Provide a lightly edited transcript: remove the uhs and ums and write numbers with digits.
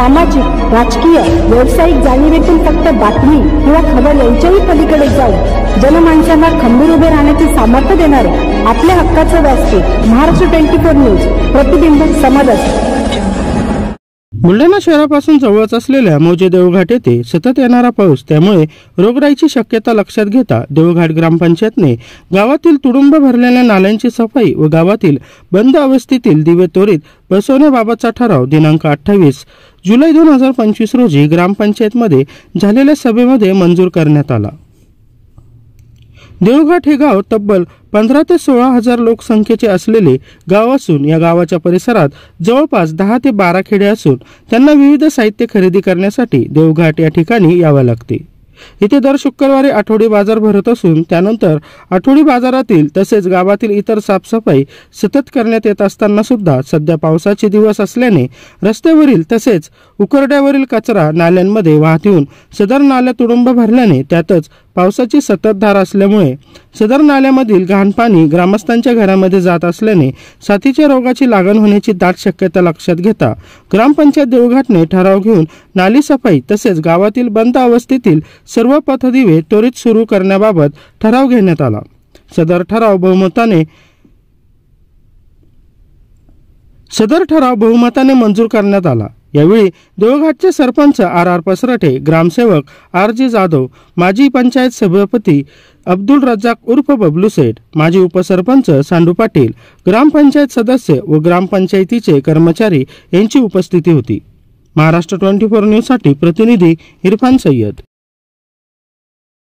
सामाजिक, राजकीय, व्यावसायिक जाणीवेतून फक्त बातमी किंवा खबर यांच्याही पलीकडे जाऊन जनमानसांना खंबीर उभे राहण्याचे सामर्थ्य देणारे आपल्या हक्काचे व्यासपीठ महाराष्ट्र 24 न्यूज, प्रतिबिंब समाजाचे। बुलढाणा शहरापासून जवळच असलेल्या मौजे देवघाट येथे सतत येणारा पाऊस, त्यामुळे रोगराईची शक्यता लक्षात घेता देवघाट ग्रामपंचायतने गावातील तुडुंब भरलेल्या नाल्यांची सफाई व गावातील बंद अवस्थेतील दिवे त्वरित बसवण्याबाबतचा ठराव दिनांक 28 जुलै 2025 रोजी ग्रामपंचायतमध्ये झालेल्या सभेमध्ये मंजूर करण्यात आला। देवघाट हे गाव तब्बल 15 ते 16 हजार लोकसंख्येचे असलेले गाव असून या गावाच्या परिसरात जवळपास 10 ते 12 खेडे असून त्यांना विविध साहित्य खरेदी करण्यासाठी देवघाट या ठिकाणी यावे लागते। इथे दर शुक्रवारी आठवडी बाजार भरत असून त्यानंतर आठवडी बाजारातील तसेच गावातील इतर साफसफाई सतत करण्यात येत असताना सुद्धा सध्या पावसाचे दिवस असल्याने रस्त्यावरील तसेच उकरड्यावरील कचरा नाल्यांमध्ये वाहत येऊन सदर नाल्या तुडुंब भरल्याने त्यातच पावसाची संततधार असल्यामुळे सदर नाल्यामधील घाण पाणी ग्रामस्थांच्या घरामध्ये जात असल्याने साथीच्या रोगाची लागण होण्याची दाट शक्यता लक्षात घेता ग्रामपंचायत देवघाटने ठराव घेऊन नाली सफाई तसेच गावातील बंद अवस्थेतील सर्व पथदिवे त्वरित सुरू करण्याबाबत ठराव घेण्यात आला। सदर ठराव बहुमताने मंजूर करण्यात आला। यावेळी देवघाटचे सरपंच RR पसरटे, ग्रामसेवक RG जाधव, माजी पंचायत सभापती अब्दुल रज्जाक उर्फ बबलू सेठ, माजी उपसरपंच सांडू पाटील, ग्रामपंचायत सदस्य व ग्रामपंचायतीचे कर्मचारी यांची उपस्थिती होती। महाराष्ट्र 24 न्यूज साठी प्रतिनिधी इरफान सय्यद।